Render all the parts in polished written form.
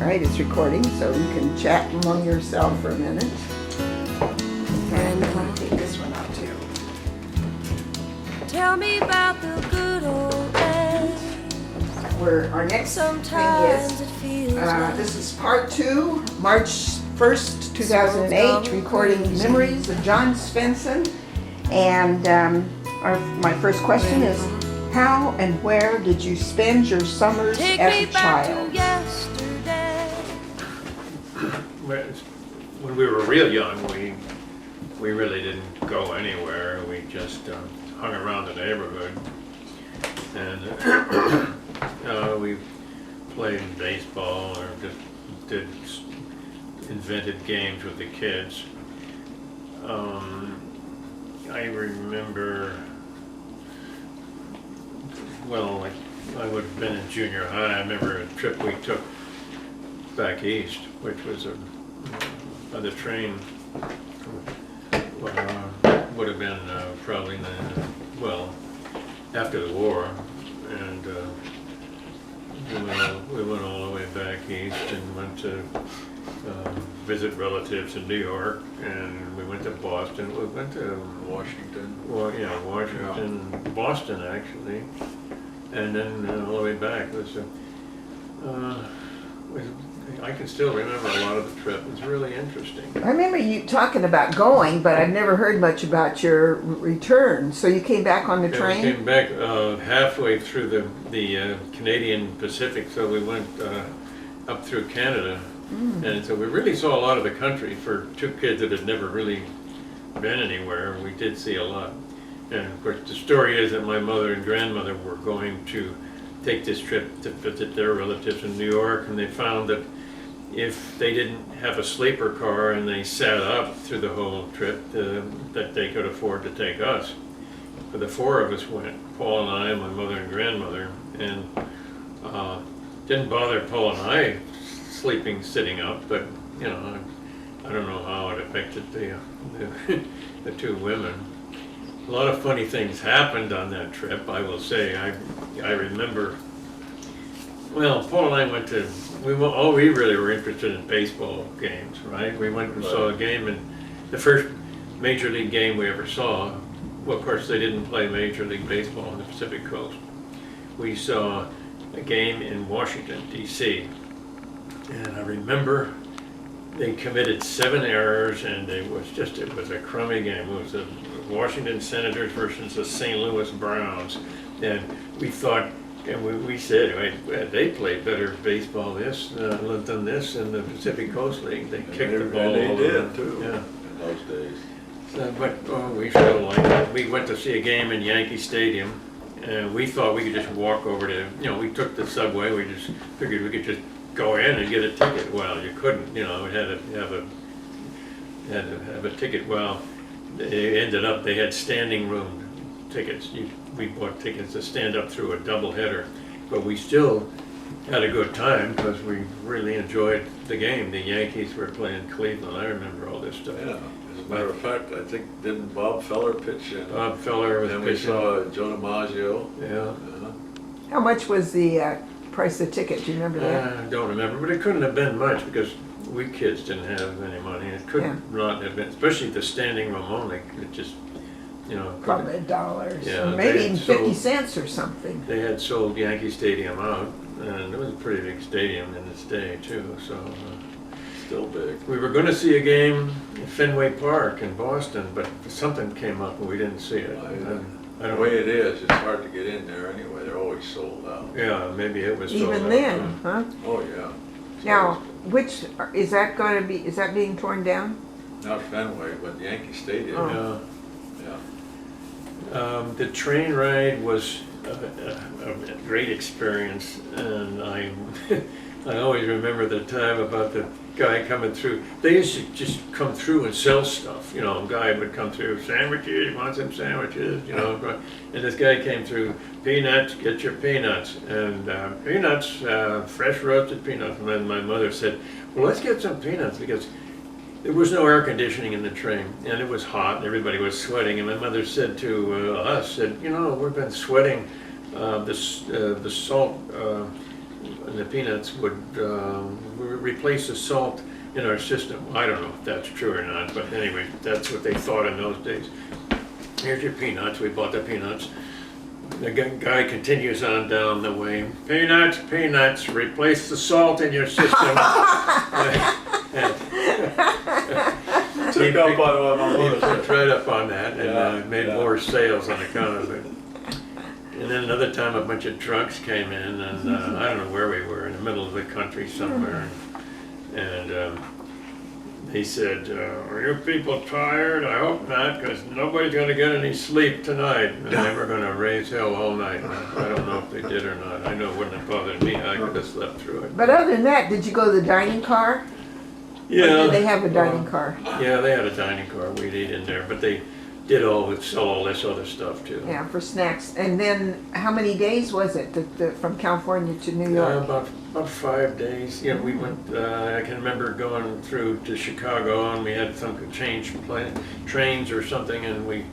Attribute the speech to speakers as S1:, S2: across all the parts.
S1: Right, it's recording, so you can chat among yourself for a minute. And I'm gonna take this one out too.
S2: Tell me about the good old days.
S1: Where our next
S2: Sometimes
S1: thing
S2: it feels
S1: is, this is part 2, March 1st, 2008, recording memories of John Svensson. And my first question is, how and where did you spend your summers
S2: Take
S1: as
S2: me
S1: a
S2: back
S1: child?
S2: to yesterday.
S3: When we were real young, we really didn't go anywhere. We just hung around the neighborhood, and we played baseball or just did invented games with the kids. I remember, well, I would have been in junior high. I remember a trip we took back east, which was by the train. Would have been probably after the war, and we went all the way back east and went to visit relatives in New York, and we went to Boston. We went to
S4: Washington.
S3: Well, yeah, Washington, Boston actually, and then all the way back. I can still remember a lot of the trip. It was really interesting.
S1: I remember you talking about going, but I've never heard much about your return. So you came back on the train?
S3: We came back halfway through the Canadian Pacific, so we went up through Canada. And so we really saw a lot of the country. For two kids that had never really been anywhere, we did see a lot. And of course, the story is that my mother and grandmother were going to take this trip to visit their relatives in New York, and they found that if they didn't have a sleeper car and they sat up through the whole trip, that they could afford to take us. But the four of us went, Paul and I, my mother and grandmother, and didn't bother Paul and I sleeping sitting up, but I don't know how it affected the two women. A lot of funny things happened on that trip, I will say. I remember, well, Paul and I went to, we really were interested in baseball games, right? We went and saw a game, and the first major league game we ever saw, well, of course, they didn't play Major League Baseball on the Pacific Coast. We saw a game in Washington, D.C., and I remember they committed 7 errors, and it was a crummy game. It was the Washington Senators versus the St. Louis Browns, and we thought, and we said, they played better baseball than this in the Pacific Coast League. They kicked the ball.
S4: And they
S3: all
S4: did
S3: over.
S4: too,
S3: Yeah.
S4: in those days.
S3: So, but we still liked it. We went to see a game in Yankee Stadium, and we thought we could just walk over to, we took the subway. We just figured we could just go in and get a ticket. Well, you couldn't, we had to have a ticket. Well, they ended up, they had standing room tickets. We bought tickets to stand up through a double header, but we still had a good time because we really enjoyed the game. The Yankees were playing Cleveland. I remember all this stuff.
S4: Yeah, as a matter of fact, I think, didn't Bob Feller pitch in?
S3: Bob Feller was
S4: Then we
S3: pitching.
S4: saw Joe DiMaggio.
S3: Yeah.
S1: How much was the price of the ticket? Do you remember that?
S3: I don't remember, but it couldn't have been much because we kids didn't have any money. It could not have been, especially the standing room only. It just,
S1: Probably $1,
S3: Yeah,
S1: or maybe
S3: they
S1: even
S3: sold-
S1: 50 cents or something.
S3: They had sold Yankee Stadium out, and it was a pretty big stadium in its day too. So
S4: Still big.
S3: we were going to see a game at Fenway Park in Boston, but something came up and we didn't see it. I
S4: The
S3: don't.
S4: way it is, it's hard to get in there anyway. They're always sold out.
S3: Yeah, maybe it was sold
S1: Even
S3: out,
S1: then, huh?
S4: Oh, yeah.
S1: Now, which, is that being torn down?
S4: Not Fenway, but Yankee Stadium.
S1: Oh.
S3: Yeah.
S4: Yeah.
S3: The train ride was a great experience, and I always remember the time about the guy coming through. They used to just come through and sell stuff. A guy would come through, sandwiches, you want some sandwiches, and this guy came through, peanuts, get your peanuts, and peanuts, fresh roasted peanuts. And then my mother said, well, let's get some peanuts, because there was no air conditioning in the train, and it was hot, and everybody was sweating. And my mother said to us, we've been sweating the salt the peanuts would replace the salt in our system. I don't know if that's true or not, but anyway, that's what they thought in those days. Here's your peanuts. We bought the peanuts. The guy continues on down the way. Peanuts, peanuts, replace the salt in your system.
S4: Took up on my
S3: He
S4: motorcycle.
S3: picked right up on that and
S4: Yeah,
S3: made
S4: yeah.
S3: more sales on account of it. And then another time a bunch of drunks came in and I don't know where we were, in the middle of the country somewhere. And they said, are you people tired? I hope not, because nobody's going to get any sleep tonight. And they were going to raise hell all night. I don't know if they did or not. I know it wouldn't have bothered me. I could have slept through it.
S1: But other than that, did you go to the dining car? Or did they have a dining car?
S3: Yeah, they had a dining car. We'd eat in there, but they did sell all this other stuff too.
S1: Yeah, for snacks. And then how many days was it from California to New York?
S3: About 5 days. Yeah, we went. I can remember going through to Chicago, and we had some trains or something, and we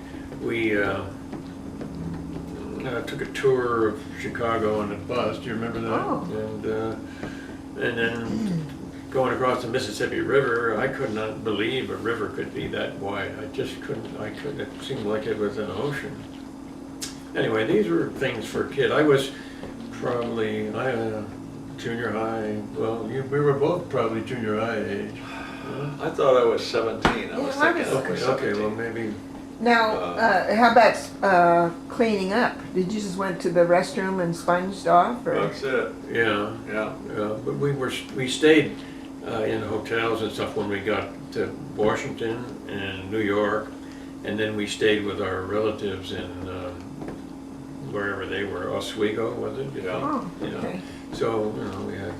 S3: took a tour of Chicago on a bus. Do you remember that?
S1: Oh.
S3: And then going across the Mississippi River, I could not believe a river could be that wide. I just couldn't. I couldn't. It seemed like it was an ocean. Anyway, these were things for a kid. I was probably junior high. Well, we were both probably junior high age.
S4: I thought I was 17. I was
S1: Yeah, I
S4: thinking
S1: was-
S4: I was
S3: Okay,
S4: 17.
S3: well maybe.
S1: Now, how about cleaning up? Did you just went to the restroom and sponged off? Or?
S4: That's it.
S3: Yeah,
S4: Yeah.
S3: but we stayed in hotels and stuff when we got to Washington and New York, and then we stayed with our relatives in wherever they were, Oswego, was it?
S4: Yeah.
S1: Oh,
S3: Yeah.
S1: okay.
S3: So we had.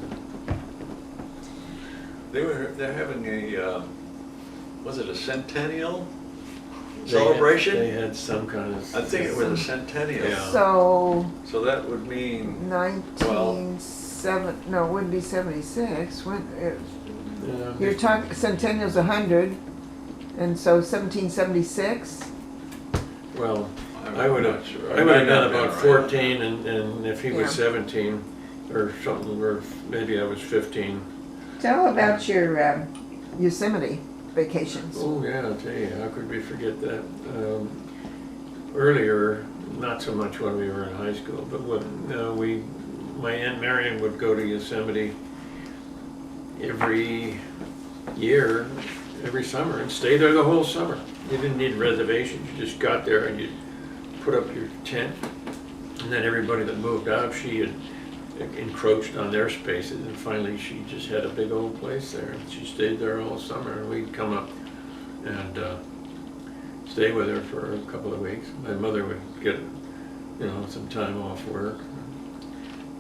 S4: They're having a was it a centennial
S3: They
S4: celebration?
S3: had some kind of.
S4: I think it was a centennial.
S3: Yeah.
S1: So,
S4: So that would mean
S1: 1907, no, it wouldn't be 76. You're
S3: Yeah,
S1: talking, Centennial's 100, and so 1776?
S3: well,
S4: I'm
S3: I would
S4: not
S3: have.
S4: sure.
S3: I would
S4: might
S3: have
S4: not
S3: been
S4: been
S3: about
S4: right.
S3: 14, and if he was
S1: Yeah.
S3: 17 or something, or maybe I was 15.
S1: Tell about your Yosemite vacations.
S3: Oh yeah, I'll tell you, how could we forget that? Earlier, not so much when we were in high school, but when my Aunt Marion would go to Yosemite every year, every summer, and stay there the whole summer. You didn't need reservations, you just got there and you'd put up your tent, and then everybody that moved out, she had encroached on their spaces, and finally she just had a big old place there. She stayed there all summer, and we'd come up and stay with her for a couple of weeks. My mother would get, some time off work.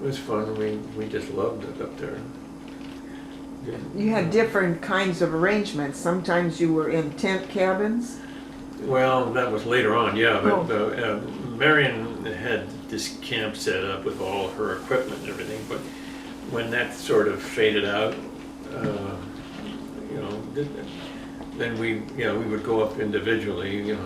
S3: It was fun. We just loved it up there.
S1: You had different kinds of arrangements. Sometimes you were in tent cabins.
S3: Well, that was later on, yeah,
S1: Oh.
S3: but Marion had this camp set up with all her equipment and everything, but when that sort of faded out, then we would go up individually, you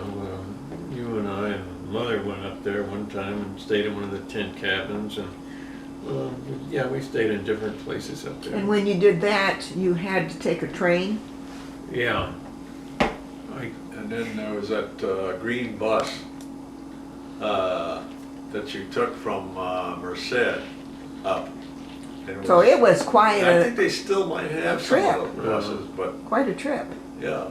S3: and I and Mother went up there one time and stayed in one of the tent cabins, and we stayed in different places up there.
S1: And when you did that, you had to take a train.
S3: Yeah.
S4: And then there was that green bus that you took from Merced up. And
S1: So it was quite
S4: I think
S1: a
S4: they still might have some
S1: trip.
S4: of those buses, but
S1: quite a trip.
S4: yeah,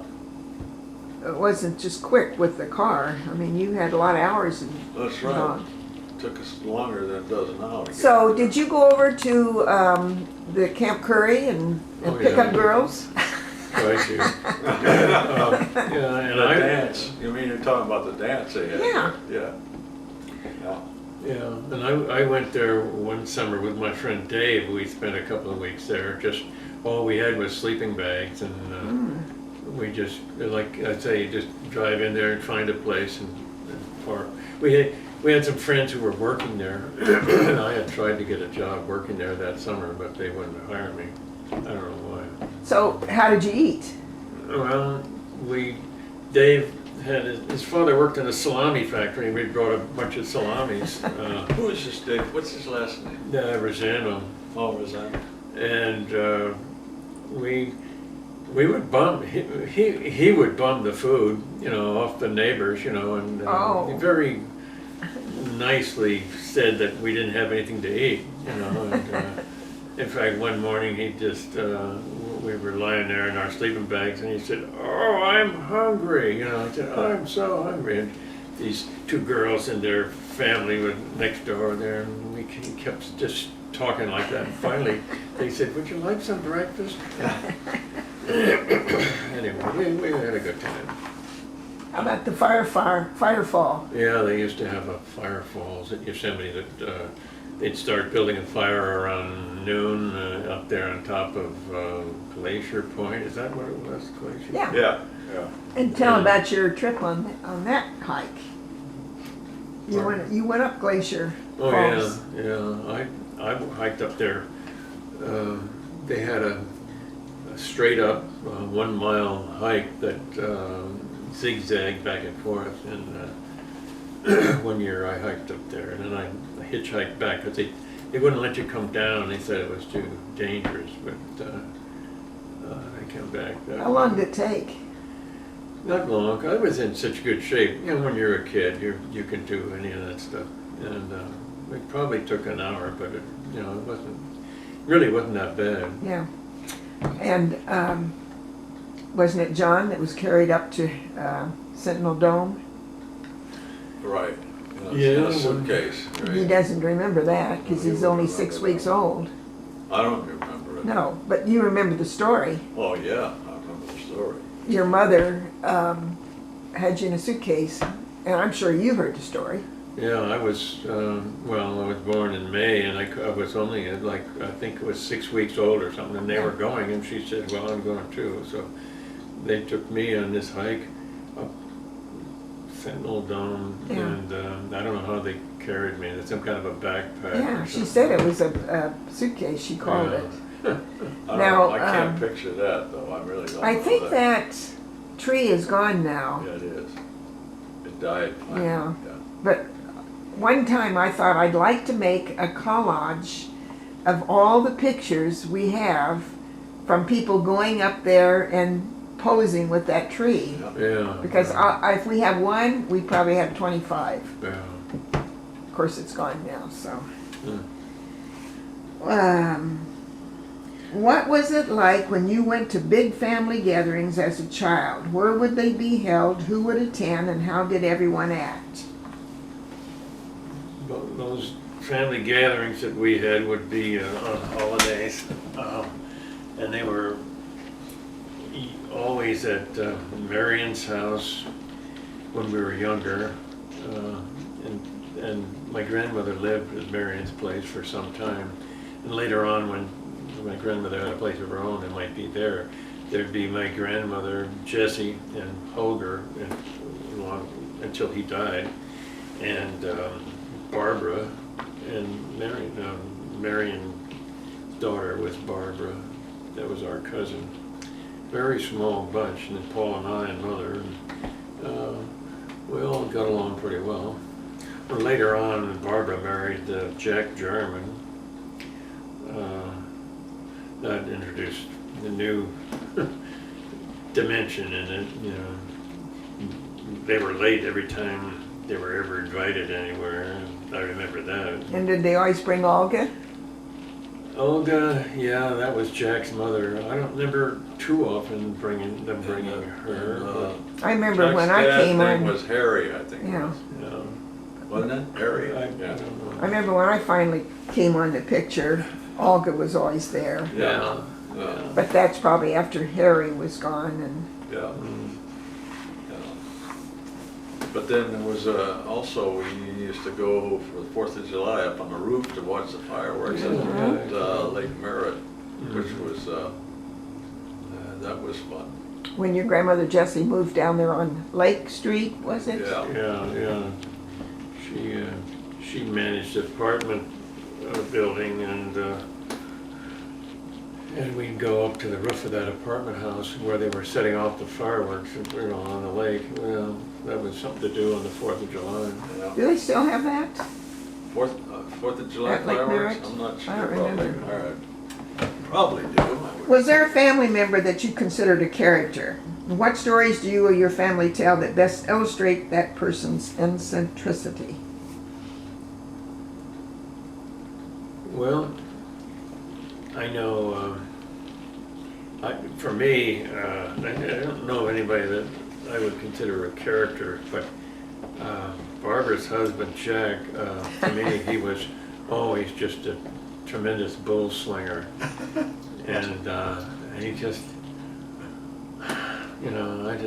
S1: It wasn't just quick with the car. I mean, you had a lot of hours
S4: that's right.
S1: involved.
S4: Took us longer than it does now. to get
S1: So,
S4: there.
S1: did you go over to the Camp Curry and
S3: Oh,
S1: pick
S3: yeah.
S1: up girls?
S3: Tried to. And
S4: The
S3: I
S4: dance, you mean you're talking about the dance they had?
S1: Yeah.
S4: Yeah. Yeah.
S3: Yeah, and I went there one summer with my friend Dave. We spent a couple of weeks there. Just all we had was sleeping bags, and we just, like I say, just drive in there and find a place and park. We had some friends who were working there, and I had tried to get a job working there that summer, but they wouldn't hire me. I don't know why.
S1: So, how did you eat?
S3: Well, Dave had his father worked in a salami factory, and we brought a bunch of salamis.
S4: Who is this Dave? What's his last name?
S3: Rosano.
S4: Oh, was that?
S3: And we would bum, he would bum the food, you know, off the neighbors, you know, and
S1: Oh.
S3: he very nicely said that we didn't have anything to eat, you know, and in fact, one morning he just, we were lying there in our sleeping bags and he said, "Oh, I'm hungry," you know, I said, "I'm so hungry," and these two girls and their family were next door there, and we kept just talking like that, and finally they said, "Would you like some breakfast?" Anyway, we had a good time.
S1: How about the firefall?
S3: Yeah, they used to have a fire falls at Yosemite that they'd start building a fire around noon up there on top of Glacier Point. Is that what it was, Glacier?
S1: Yeah.
S4: Yeah, yeah.
S1: And tell about your trip on that hike. You went up Glacier
S3: Oh,
S1: Falls.
S3: yeah. I hiked up there. They had a straight up 1 mile hike that zigzagged back and forth, and one year I hiked up there, and then I hitchhiked back because they wouldn't let you come down. They said it was too dangerous, but I came back.
S1: How long did it take?
S3: Not long. I was in such good shape. You know, when you're a kid, you can do any of that stuff, and it probably took an hour, but it, you know, it really wasn't that bad.
S1: Yeah. And wasn't it John that was carried up to Sentinel Dome?
S4: Right.
S3: Yeah.
S4: In a suitcase, right?
S1: He doesn't remember that because
S4: He
S1: he's only
S4: wouldn't
S1: 6
S4: remember
S1: weeks
S4: that.
S1: old.
S4: I don't remember it.
S1: No, but you remember the story.
S4: Oh, yeah, I remember the story.
S1: Your mother had you in a suitcase, and I'm sure you heard the story.
S3: Yeah, I was, well, I was born in May, and I was only like, I think it was 6 weeks old or something, and they were going, and she said, "Well, I'm going too." So they took me on this hike up Sentinel Dome,
S1: Yeah.
S3: and I don't know how they carried me. It's some kind of a backpack.
S1: Yeah,
S3: or
S1: she
S3: something.
S1: said it was a suitcase, she called
S3: Yeah.
S1: it.
S4: I
S1: Now,
S4: don't, I can't
S1: um,
S4: picture that, though, I really don't
S1: I
S4: know
S1: think that tree is gone now,
S4: Yeah, it is. It died. finally.
S1: Yeah. but one time I thought I'd like to make a collage of all the pictures we have from people going up there and posing with that tree.
S4: Yeah.
S3: Yeah.
S1: Because
S3: yeah,
S1: if we have one, we probably have 25.
S3: yeah.
S1: Of course, it's gone now, so.
S3: Yeah.
S1: What was it like when you went to big family gatherings as a child? Where would they be held? Who would attend? And how did everyone act?
S3: Those family gatherings that we had would be on holidays, and they were always at Marion's house when we were younger, and my grandmother lived at Marion's place for some time, and later on when my grandmother had a place of her own and might be there, there'd be my grandmother Jessie and Holger until he died, and Barbara and Marion's daughter was Barbara. That was our cousin. Very small bunch, and then Paul and I and Mother. And, we all got along pretty well. Well, later on, Barbara married Jack Jarman. That introduced the new dimension in it. You know, they were late every time they were ever invited anywhere. I remember that.
S1: And did they always bring Olga?
S3: Olga, yeah, that was Jack's mother. I don't remember too often bringing her.
S1: I remember
S4: Jack's
S1: when I
S4: dad's
S1: came
S4: name
S1: on.
S4: was Harry, I think. it
S1: Yeah.
S4: was.
S3: But,
S4: Wasn't it? Harry?
S3: I
S4: Yeah.
S3: don't know.
S1: I remember when I finally came on the picture, Olga was always there.
S3: Yeah.
S4: Yeah.
S1: But that's probably after Harry was gone and
S4: Yeah.
S3: Mm.
S4: Yeah. But then there was also, we used to go for the 4th of July up on the roof to watch the fireworks at Lake Merritt, which was, that was fun.
S1: when your grandmother Jessie moved down there on Lake Street, was it?
S4: Yeah.
S3: Yeah. She managed the apartment building, and we'd go up to the roof of that apartment house where they were setting off the fireworks, you know, on the lake. Well, that was something to do on the 4th of July.
S4: Yeah.
S1: Do they still have that?
S4: Fourth of July
S1: At Lake
S4: fireworks?
S1: Merritt?
S4: I'm not sure
S1: I don't
S4: about
S1: remember.
S4: Lake Merritt. Probably do. I would-
S1: Was there a family member that you considered a character? What stories do you or your family tell that best illustrate that person's eccentricity?
S3: Well, I know, for me, I don't know of anybody that I would consider a character, but Barbara's husband, Jack, to me, he was always just a tremendous bull slinger. And he just, you know, I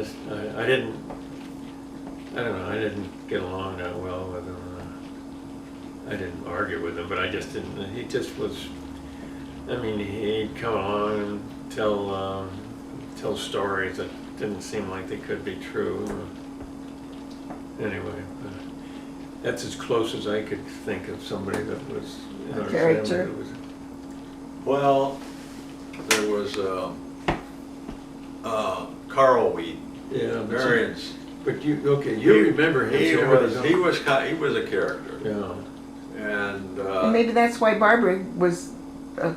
S3: didn't get along that well with him. I didn't argue with him, but I just didn't, he just was, I mean, he'd come along and tell stories that didn't seem like they could be true. Anyway, that's as close as I could think of somebody that was in our
S1: character.
S3: family that was.
S4: Well, there was Carl Weed,
S3: Yeah,
S4: Marion's.
S3: but you remember him.
S4: He
S3: so
S4: was a character.
S3: Yeah.
S4: And
S1: And maybe that's why Barbara was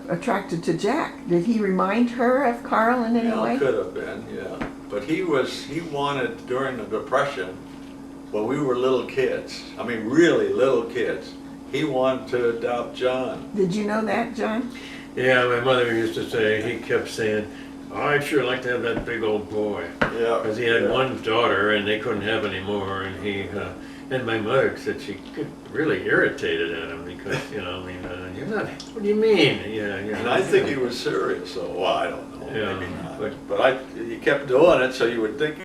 S1: attracted to Jack. Did he remind her of Carl in any way?
S4: could have been, yeah. But he wanted during the Depression, when we were little kids, I mean really little kids, he wanted to adopt John.
S1: Did you know that, John?
S3: Yeah, my mother used to say, he kept saying, oh, I'd sure like to have that big old boy.
S4: Yeah.
S3: Because he had
S4: yeah.
S3: one daughter and they couldn't have any more. And and my mother said she get really irritated at him because, you know, I mean, you're not, what do you mean? Yeah, you're
S4: And
S3: not.
S4: I think he was serious, so, well, I don't know,
S3: Yeah,
S4: maybe not.
S3: but-
S4: But he kept doing it, so you would think